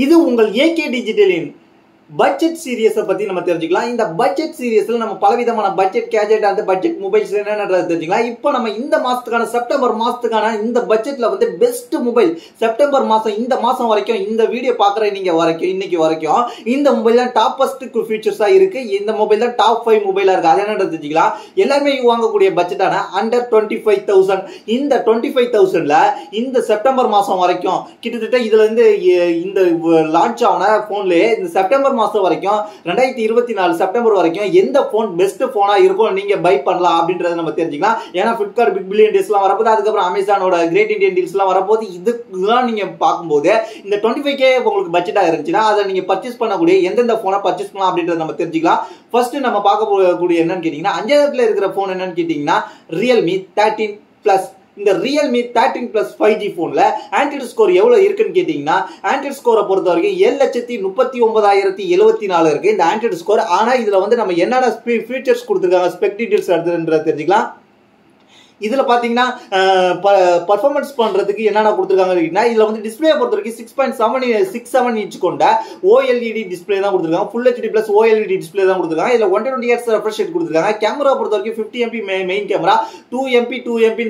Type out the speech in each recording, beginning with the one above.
இது உங்கள் AK டிஜிட்டலின் budget சீரியஸை பத்தி நம்ம தெரிஞ்சுக்கலாம். இந்த பட்ஜெட் சீரியஸ்ல நம்ம பலவிதமான பட்ஜெட் கேஜெட் அந்த பட்ஜெட் மொபைல்ஸ் என்னன்றது தெரிஞ்சுக்கலாம். இப்போ நம்ம இந்த மாசத்துக்கான செப்டம்பர் மாசத்துக்கான இந்த பட்ஜெட்ல வந்து பெஸ்ட் மொபைல் செப்டம்பர் மாசம் இந்த மாசம் வரைக்கும் இந்த வீடியோ பாக்குற நீங்க வரைக்கும் இன்னைக்கு வரைக்கும் இந்த மொபைல் தான் டாப்பஸ்ட் ஃபீச்சர்ஸா இருக்கு. இந்த மொபைல் தான் டாப் 5 மொபைலா இருக்கு. அது என்னன்றது தெரிஞ்சுக்கலாம். எல்லாருமே வாங்கக்கூடிய பட்ஜெட்டான அண்டர் 25,000 இந்த 25,000ல இந்த செப்டம்பர் மாசம் வரைக்கும் கிட்டத்தட்ட இதுல இருந்து இந்த லான்ச் ஆன போன்லயே இந்த செப்டம்பர் மாசம் வரைக்கும் 2024 செப்டம்பர் வரைக்கும் எந்த போன் பெஸ்ட் போனா இருக்கும் நீங்க பை பண்ணலாம் அப்படின்றத நம்ம தெரிஞ்சுக்கலாம். ஏன்னா பிளிப்கார்ட் பிக் பில்லியன் டேஸ் எல்லாம் வரப்போது, அதுக்கப்புறம் அமேசானோட கிரேட் இந்தியன் டீல்ஸ் எல்லாம் வரப்போது. இதுதான் நீங்க பார்க்கும்போது இந்த 25K உங்களுக்கு பட்ஜெட்டா இருந்துச்சுன்னா அதை நீங்க பர்ச்சேஸ் பண்ணக்கூடிய எந்தெந்த போனை பர்ச்சேஸ் பண்ணலாம் அப்படின்றத நம்ம தெரிஞ்சுக்கலாம். ஃபர்ஸ்ட் நம்ம பார்க்க போகக்கூடிய என்னன்னு கேட்டீங்கன்னா 5000ல இருக்கிற போன் என்னன்னு கேட்டீங்கன்னா Realme 13 Plus. இந்த Realme 13 Plus 5G போன்ல ஆண்ட்ராய்டு ஸ்கோர் எவ்வளவு இருக்குன்னு கேட்டீங்கன்னா ஆண்ட்ராய்டு ஸ்கோரை பொறுத்த வரைக்கும் 7,39,074 இருக்கு இந்த ஆண்ட்ராய்டு ஸ்கோர். ஆனா இதுல வந்து நம்ம என்னென்ன ஃபீச்சர்ஸ் கொடுத்துருக்காங்க ஸ்பெக் டீடைல்ஸ் எடுத்துன்றத தெரிஞ்சுக்கலாம். இதுல பாத்தீங்கன்னா பர்ஃபார்மன்ஸ் பண்றதுக்கு என்னென்ன கொடுத்துருக்காங்க இதுல வந்து டிஸ்பிளே பொறுத்த வரைக்கும் 6.67 இன்ச் கொண்ட OLED டிஸ்பிளே தான் கொடுத்துருக்காங்க. Full HD Plus OLED display தான் கொடுத்துருக்காங்க. இதுல 120 Hz ரெஃப்ரெஷ் ரேட் கொடுத்துருக்காங்க. கேமரா பொறுத்த வரைக்கும் 50 MP மெயின் கேமரா, 2 MP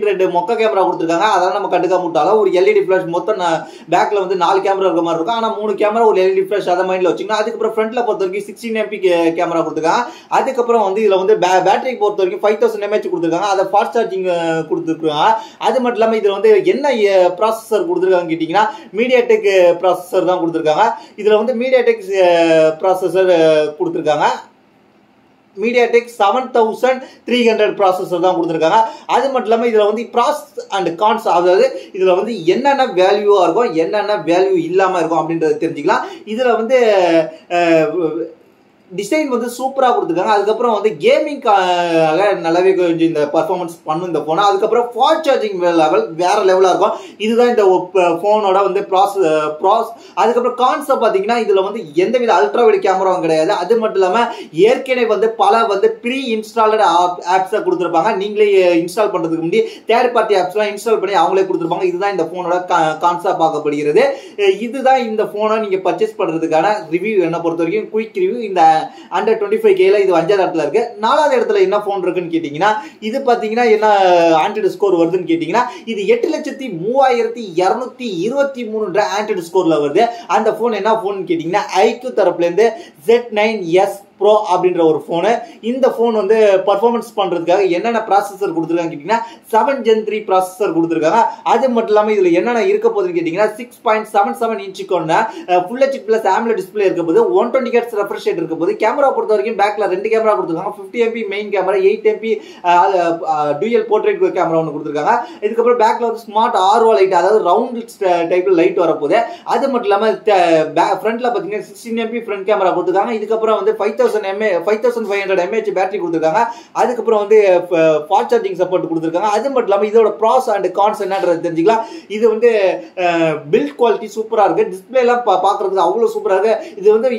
ரெண்டு மொக்க கேமரா கொடுத்துருக்காங்க. அதெல்லாம் நம்ம கண்டுக்காம விட்டாலும் ஒரு LED ஃபிளாஷ் மொத்தம் பேக்ல வந்து 4 கேமரா இருக்க மாதிரி இருக்கும். ஆனா 3 கேமரா ஒரு LED ஃபிளாஷ் அதை மைண்ட்ல வச்சுக்கணும். அதுக்கப்புறம் ஃப்ரண்ட்ல பொறுத்த வரைக்கும் 16 MP கேமரா கொடுத்துருக்காங்க. அதுக்கப்புறம் வந்து இதுல வந்து பேட்டரி பொறுத்த வரைக்கும் 5000 mAh கொடுத்துருக்காங்க. அதை ஃபாஸ்ட் சார்ஜிங் கொடுத்துருக்காங்க. அது மட்டும் இல்லாம இதுல வந்து என்ன ப்ராசஸர் கொடுத்துருக்காங்க கேட்டீங்கன்னா MediaTek ப்ராசஸர் தான் கொடுத்துருக்காங்க. இதுல வந்து MediaTek ப்ராசஸர் கொடுத்துருக்காங்க. MediaTek 7300 ப்ராசஸர் தான் கொடுத்துருக்காங்க. அது மட்டும் இல்லாம இதுல வந்து ப்ராஸ் அண்ட் கான்ஸ், அதாவது இதுல வந்து என்னென்ன வேல்யூவா இருக்கும் என்னென்ன வேல்யூ இல்லாம இருக்கும் அப்படின்றத தெரிஞ்சுக்கலாம். இதுல வந்து டிசைன் வந்து சூப்பரா கொடுத்துருக்காங்க. அதுக்கப்புறம் வந்து கேமிங்காக நல்லாவே கொஞ்சம் இந்த பர்ஃபார்மன்ஸ் பண்ணும் இந்த போனை. அதுக்கப்புறம் ஃபாஸ்ட் சார்ஜிங் லெவல் வேற லெவலா இருக்கும். இதுதான் இந்த போனோட வந்து அதுக்கப்புறம் கான்செப்ட் பாத்தீங்கன்னா இதுல வந்து எந்தவித அல்ட்ரா வைட் கேமராவும் கிடையாது. அது மட்டும் இல்லாம ஏற்கனவே வந்து பல வந்து ப்ரீ இன்ஸ்டால்டு ஆப்ஸை கொடுத்துருப்பாங்க. நீங்களே இன்ஸ்டால் பண்றதுக்கு முன்னாடி தேர்ட் பார்ட்டி ஆப்ஸ்லாம் இன்ஸ்டால் பண்ணி அவங்களே கொடுத்துருப்பாங்க. இதுதான் இந்த போனோட கான்செப்ட் பார்க்கப்படுகிறது. இதுதான் இந்த போனை நீங்க பர்ச்சேஸ் பண்றதுக்கான ரிவ்யூ. என்ன பொறுத்த வரைக்கும் குயிக் ரிவ்யூ. இந்த அண்டர் 25Kல இது 5வது இடத்துல இருக்கு. 4வது இடத்துல என்ன போன் இருக்குன்னு கேட்டீங்கன்னா இது பாத்தீங்கன்னா என்ன ஆண்ட்ராய்டு ஸ்கோர் வருதுன்னு கேட்டீங்கன்னா இது 8,32,223 ஆண்ட்ராய்டு ஸ்கோர்ல வருது. அந்த போன் என்ன போன் கேட்டீங்கன்னா iQOO தரப்புல இருந்து Z9S Pro அப்படின்ற ஒரு போனு. இந்த போன் வந்து பர்ஃபார்மன்ஸ் பண்றதுக்காக என்னென்ன ப்ராசஸர் கொடுத்துருக்காங்க கேட்டீங்கன்னா 7 Gen 3 ப்ராசஸர் கொடுத்துருக்காங்க. அது மட்டும் இல்லாம இதுல என்னென்ன இருக்க போகுதுன்னு கேட்டீங்கன்னா 6.77 இன்ச் கொண்ட Full HD Plus AMOLED display இருக்க போது, 120 Hz ரெஃப்ரெஷ் ரேட் இருக்க போது. கேமரா பொறுத்த வரைக்கும் பேக்ல 2 கேமரா கொடுத்துருக்காங்க. 50 MP main camera, 8 MP dual portrait camera ஒன்று கொடுத்துருக்காங்க. இதுக்கப்புறம் பேக்ல ஒரு ஸ்மார்ட் RO லைட், அதாவது ரவுண்ட் டைப்ல லைட் வரப்போகுது. அது மட்டும் இல்லாம ஃப்ரண்ட்ல பாத்தீங்கன்னா 16 MP ஃப்ரண்ட் கேமரா கொடுத்துருக்காங்க. இதுக்கப்புறம் வந்து 5500 mAh பேட்டரி கொடுத்துருக்காங்க. அதுக்கப்புறம் வந்து ஃபாஸ்ட் சார்ஜிங் சப்போர்ட் கொடுத்துருக்காங்க. அது மட்டும் இல்லாம இதோட ப்ராஸ் அண்ட் கான்ஸ் என்னன்றது தெரிஞ்சுக்கலாம். இது வந்து பில்ட் குவாலிட்டி சூப்பரா இருக்கு. டிஸ்பிளே எல்லாம் பாக்குறதுக்கு அவ்வளவு சூப்பரா இருக்கு. இது வந்து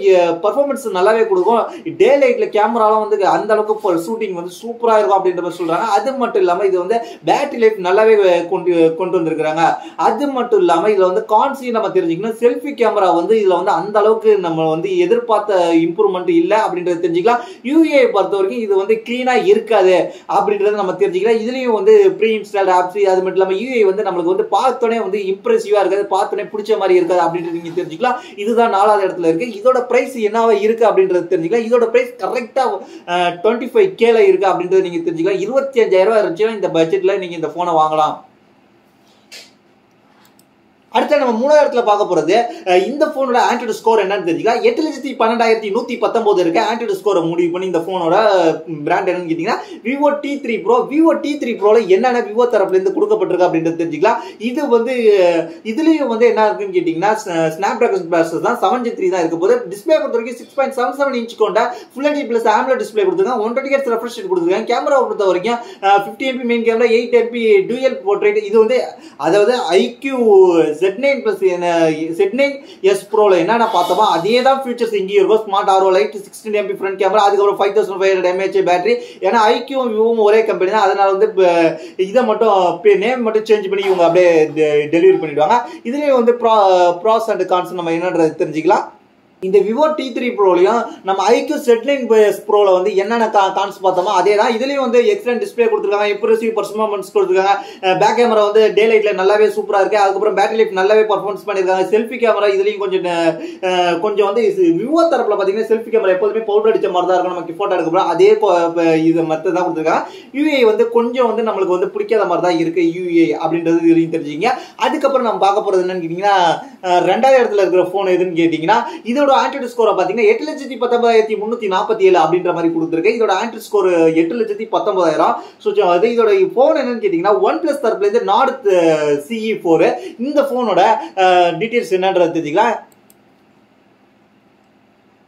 பர்ஃபார்மன்ஸ் நல்லாவே கொடுக்கும். டே லைட்ல கேமராலாம் வந்து அந்த அளவுக்கு ஷூட்டிங் வந்து சூப்பரா இருக்கும் அப்படின்ற மாதிரி சொல்றாங்க. அது மட்டும் இல்லாம இது வந்து பேட்டரி லைஃப் நல்லாவே கொண்டு வந்திருக்காங்க. அது மட்டும் இல்லாம இதுல வந்து கான்ஸையும் நம்ம தெரிஞ்சுக்கணும். செல்ஃபி கேமரா வந்து இதுல வந்து அந்த அளவுக்கு நம்ம வந்து எதிர்பார்த்த இம்ப்ரூவ்மெண்ட் இல்ல அப்படின்றது தெரிஞ்சுக்கலாம். UAE பொறுத்த வரைக்கும் இது வந்து கிளீனா இருக்காது அப்படின்றது நம்ம தெரிஞ்சுக்கலாம். இதுலயும் வந்து ப்ரீ இன்ஸ்டால்ட் ஆப்ஸ், அது மட்டும் இல்லாம UAE வந்து நம்மளுக்கு வந்து பார்த்தோன்னே வந்து இம்ப்ரெசிவா இருக்காது, பார்த்தோன்னே பிடிச்ச மாதிரி இருக்காது அப்படின்றது நீங்க தெரிஞ்சுக்கலாம். இதுதான் 4வது இடத்துல இருக்கு. இதோட பிரைஸ் என்னவா இருக்கு அப்படின்றது தெரிஞ்சுக்கலாம். இதோட பிரைஸ் கரெக்டா 25Kல இருக்கு அப்படின்றது நீங்க தெரிஞ்சுக்கலாம். 25,000 இருந்துச்சுன்னா இந்த பட்ஜெட்ல நீங்க இந்த போனை வாங்கலாம். அடுத்து நம்ம 3வது இடத்துல பார்க்க போறது இந்த போனோட ஆண்ட்ராய்டு ஸ்கோர் என்னன்னு தெரிஞ்சுக்கலாம். 8,12,119 இருக்கு ஆண்ட்ராய்டு ஸ்கோரை முடிவு பண்ணி இந்த போனோட பிராண்ட் என்னன்னு கேட்டீங்கன்னா Vivo T3 Pro. Vivo T3 Proல என்னென்ன விவோ தரப்புல இருந்து கொடுக்கப்பட்டிருக்கு அப்படின்றது தெரிஞ்சுக்கலாம். இது வந்து இதுலயும் வந்து என்ன இருக்குன்னு கேட்டீங்கன்னா ஸ்னாப்டிராகன் ப்ராசஸர் தான் 7 Gen 3 தான் இருக்க போது. டிஸ்பிளே பொறுத்த வரைக்கும் 6.77 இன்ச் கொண்ட Full HD Plus AMOLED display கொடுத்துருக்காங்க. 120 Hz ரெஃப்ரெஷ் ரேட் கொடுத்துருக்காங்க. கேமரா பொறுத்த வரைக்கும் 50 MP main camera, 8 MP dual portrait. இது வந்து அதாவது iQOO Z9 Plus Z9s Proல என்னென்ன பார்த்தோமோ அதே தான் ஃபீச்சர்ஸ் இங்கேயும் இருக்கும். Smart RO light, 16 MP front camera, அதுக்கப்புறம் 5500 mAh பேட்டரி. ஏன்னா ஐக்கியும் விவோவும் ஒரே கம்பெனி தான், அதனால வந்து இதை மட்டும் நேம் மட்டும் சேஞ்ச் பண்ணி இவங்க அப்படியே டெலிவரி பண்ணிடுவாங்க. இதுலேயும் வந்து ப்ராஸ் அண்ட் கான்ஸ் நம்ம என்னன்றது தெரிஞ்சுக்கலாம். இந்த விவோ T3 ப்ரோலையும் நம்ம ஐக்யூ Z9s ப்ரோல வந்து என்னென்ன கான்ஸ் பார்த்தோமோ அதே தான். இதுலயும் வந்து எக்ஸ்டர்னல் டிஸ்பிளே கொடுத்துருக்காங்க, இம்ப்ரெசிவ் பர்ஃபார்மன்ஸ் கொடுத்துருக்காங்க. பேக் கேமரா வந்து டே லைட்ல நல்லாவே சூப்பரா இருக்கு. அதுக்கப்புறம் பேட்டரி லைஃப் நல்லாவே பர்ஃபார்மன்ஸ் பண்ணிருக்காங்க. செல்ஃபி கேமரா இதுலயும் கொஞ்சம் வந்து விவோ தரப்புல பாத்தீங்கன்னா செல்ஃபி கேமரா எப்போதுமே பவுடர் அடிச்ச மாதிரி தான் இருக்கும் நமக்கு போட்டோ எடுக்க. அதே இது மத்த தான் கொடுத்துருக்காங்க. யூஏ வந்து கொஞ்சம் வந்து நம்மளுக்கு வந்து பிடிக்காத மாதிரி தான் இருக்கு யூஏ அப்படின்றது இதுலயும் தெரிஞ்சுங்க. அதுக்கப்புறம் நம்ம பார்க்க போறது என்னன்னு கேட்டீங்கன்னா, ரெண்டாவது இடத்துல இருக்கிற போன் எதுன்னு கேட்டீங்கன்னா, இதோட ஆண்ட்ராய்டு ஸ்கோரை பாத்தீங்கன்னா 8,19,347 அப்படின்ற மாதிரி கொடுத்துருக்கு. இதோட ஆண்ட்ராய்டு ஸ்கோர் 8,19,000. இதோட போன் என்னன்னு கேட்டீங்கன்னா, OnePlus தரப்புல இருந்து நார்த் CE4. இந்த போனோட டீடைல்ஸ் என்னன்றது தெரிஞ்சுக்கலாம்.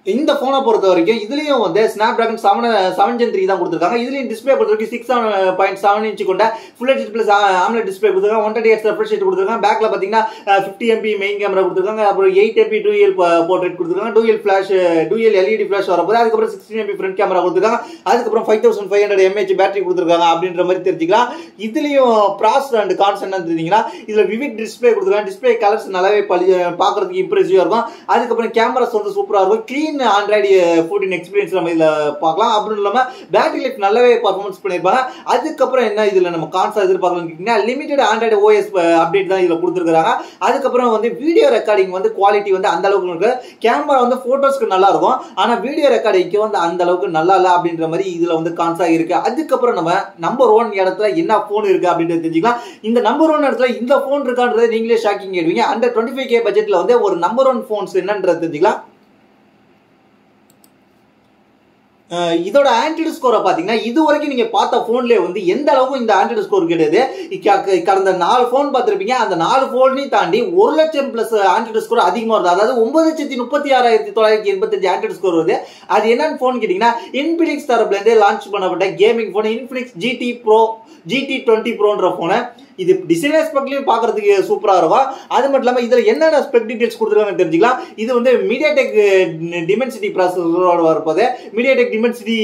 இந்த போனை பொறுத்த வரைக்கும் இதுலயும் வந்து Snapdragon 7 Gen 3 தான் கொடுத்துருக்காங்க. இதுலயும் டிஸ்பிளே பொறுத்த வரைக்கும் 6.7 இன்ச் கொண்ட Full HD Plus AMOLED display கொடுத்துருக்காங்க. 120Hz ரெஃப்ரெஷ் ரேட் கொடுத்துருக்காங்க. பேக்ல பாத்தீங்கன்னா 50 MP மெயின் கேமரா கொடுத்துருக்காங்க. அப்புறம் 8 MP டூயல் போர்ட்ரேட் கொடுத்துருக்காங்க. டூயல் LED ஃபிளாஷ் வரப்போது. அதுக்கப்புறம் 16 MP ஃப்ரண்ட் கேமரா கொடுத்துருக்காங்க. அதுக்கப்புறம் 5500 mAh பேட்டரி கொடுத்துருக்காங்க அப்படின்ற மாதிரி தெரிஞ்சுக்கலாம். இதுலயும் ப்ராஸ் அண்ட் கான்ஸ் என்னன்னு தெரிஞ்சீங்கன்னா, இதுல விவிட் டிஸ்பிளே கொடுத்துருக்காங்க. டிஸ்பிளே கலர்ஸ் நல்லாவே பாக்குறதுக்கு இம்ப்ரெசிவா இருக்கும். அதுக்கப்புறம் கேமராஸ் வந்து சூப்பரா இருக்கும். கிளீன் ஆண்ட்ராய்டு 14 எக்ஸ்பீரியன்ஸ் நம்ம இதுல பார்க்கலாம். அப்புறம் இல்லாம பேட்டரி லைஃப் நல்லாவே பர்ஃபார்மன்ஸ் பண்ணிருப்பாங்க. அதுக்கப்புறம் என்ன இதுல நம்ம கான்ஸா எதிர்பார்க்கலாம், லிமிடெட் ஆண்ட்ராய்டு OS அப்டேட் தான் இதுல கொடுத்துருக்காங்க. அதுக்கப்புறம் வந்து வீடியோ ரெக்கார்டிங் வந்து குவாலிட்டி வந்து அந்த அளவுக்கு இருக்கு. கேமரா வந்து போட்டோஸ்க்கு நல்லா இருக்கும், ஆனா வீடியோ ரெக்கார்டிங்க்கு வந்து அந்த அளவுக்கு நல்லா இல்ல அப்படின்ற மாதிரி இதுல வந்து கான்ஸா இருக்கு. அதுக்கப்புறம் நம்ம நம்பர் 1 இடத்துல என்ன போன் இருக்கு அப்படின்றது தெரிஞ்சுக்கலாம். இந்த நம்பர் 1 இடத்துல இந்த போன் இருக்கான்றது நீங்களே ஷாக்கிங் ஆயிடுவீங்க. அண்டர் 25K பட்ஜெட்ல வந்து ஒரு நம்பர் 1 போன்ஸ் என்னன்றது தெரிஞ்சுக்கலாம். இதோட ஆண்ட்ராய்டு ஸ்கோரை பாத்தீங்கன்னா, இது வரைக்கும் நீங்க பார்த்த போன்ல வந்து எந்த அளவுக்கு இந்த ஆண்ட்ராய்டு ஸ்கோர் கிடையாது. கடந்த 4 போன் பார்த்திருப்பீங்க. அந்த 4 போனையும் தாண்டி 1 லட்சம் பிளஸ் ஆண்ட்ராய்டு ஸ்கோர் அதிகமா வருது. அதாவது 9,36,985 ஆண்ட்ராய்டு ஸ்கோர் வருது. அது என்னன்னு போன் கேட்டீங்கன்னா, இன்ஃபினிக்ஸ் தரப்புல இருந்து லான்ச் பண்ணப்பட்ட கேமிங் போன் இன்ஃபினிக்ஸ் GT20 Proன்ற போன். இது டிசைன் ஸ்பெக்லயும் பாக்குறதுக்கு சூப்பரா இருக்கும். அது மட்டும் இல்லாம இதுல என்னென்ன ஸ்பெக் டீடைல்ஸ் கொடுத்துருக்காங்க தெரிஞ்சுக்கலாம். இது வந்து MediaTek Dimensity ப்ராசஸரோட வரப்போது. MediaTek Dimensity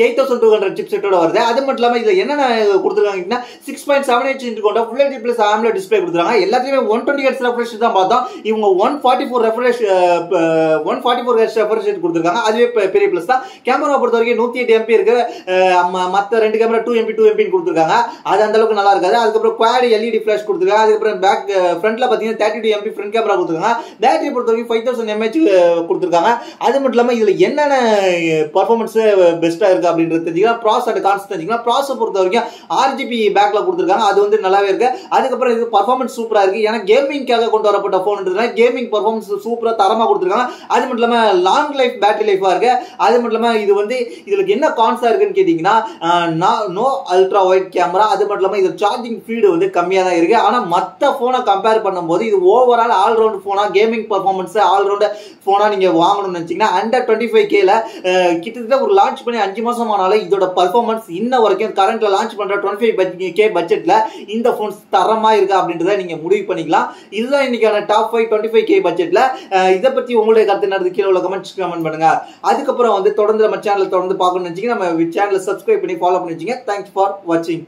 8200 சிப்செட்டோட வருது. அது மட்டும் இல்லாம இதுல என்னென்ன கொடுத்துருக்காங்கன்னா, 6.7 இன்ச் கொண்ட Full HD Plus AMOLED display கொடுத்துருக்காங்க. எல்லாத்துலயுமே 120Hz ரெஃப்ரெஷ் தான் பார்த்தோம். இவங்க 144Hz ரெஃப்ரெஷ் ரேட் கொடுத்துருக்காங்க. அதுவே பெரிய பிளஸ் தான். கேமரா பொறுத்த வரைக்கும் 108 MP இருக்கு. மத்த 2 கேமரா 2 MP கொடுத்துருக்காங்க. அது அந்த அளவுக்கு நல்லா இருக்காது. அதுக்கப்புறம் குவாட் LED ஃபிளாஷ் கொடுத்துருக்காங்க. அதுக்கப்புறம் ஃப்ரண்ட்ல பாத்தீங்கன்னா 32 MP ஃப்ரண்ட் கேமரா கொடுத்துருக்காங்க. பேட்டரி பொறுத்த வரைக்கும் 5000 mAh கொடுத்துருக்காங்க. அது மட்டும் இல்லாம இதுல என்னென்ன பர்ஃபார்மன்ஸ் பெஸ்டா இருக்கு அப்படின்றது தெரிஞ்சுக்கலாம். ப்ராஸ் அண்ட் கான்ஸ் தெரிஞ்சுக்கலாம். ப்ராஸ் பொறுத்த வரைக்கும் RGB பேக்ல கொடுத்துருக்காங்க. அது வந்து நல்லாவே இருக்கு. அதுக்கப்புறம் இது பர்ஃபார்மன்ஸ் சூப்பரா இருக்கு. ஏன்னா கேமிங்காக கொண்டு வரப்பட்ட போன்ன்றதுனால கேமிங் பர்ஃபார்மன்ஸ் சூப்பரா தரமா கொடுத்துருக்காங்க. அது மட்டும் இல்லாம லாங் லைஃப் பேட்டரி லைஃபா இருக்கு. அது மட்டும் இல்லாம இது வந்து இதுக்கு என்ன கான்ஸா இருக்குன்னு கேட்டீங்கன்னா, நோ அல்ட்ரா வைட் கேமரா. அது மட்டும் இல்லாம இது சார்ஜிங் ஸ்பீடு வந்து கம்மியா தான் இருக்கு. ஆனா மத்த போனை கம்பேர் பண்ணும்போது இது ஓவரால் ஆல்ரவுண்ட் போனா, கேமிங் பர்ஃபார்மன்ஸ் ஆல்ரவுண்ட் போனா நீங்க வாங்கணும்னு நினைச்சீங்கன்னா, அண்டர் 25K கிட்டத்தட்ட ஒரு லான்ச் பண்ணி 5 மாசம் ஆனாலும் இதோட பர்ஃபார்மன்ஸ் இன்ன வரைக்கும் கரண்ட்ல லான்ச் பண்ற 25K பட்ஜெட்ல இந்த போன்ஸ் தரமா இருக்கு அப்படின்றத நீங்க முடிவு பண்ணிக்கலாம். இதுதான் இன்னைக்கான டாப் 5 25K பட்ஜெட்ல. இதை பத்தி உங்களுடைய கருத்து என்னது கீழே உள்ள கமெண்ட் பண்ணுங்க. அதுக்கப்புறம் வந்து தொடர்ந்து நம்ம சேனல் தொடர்ந்து பார்க்கணும்னு நினைச்சீங்க, நம்ம சேனலை சப்ஸ்கிரைப் பண்ணி ஃபாலோ பண்ணி வச்சுங்க. தேங்க்ஸ் ஃபார் வாட்சிங்.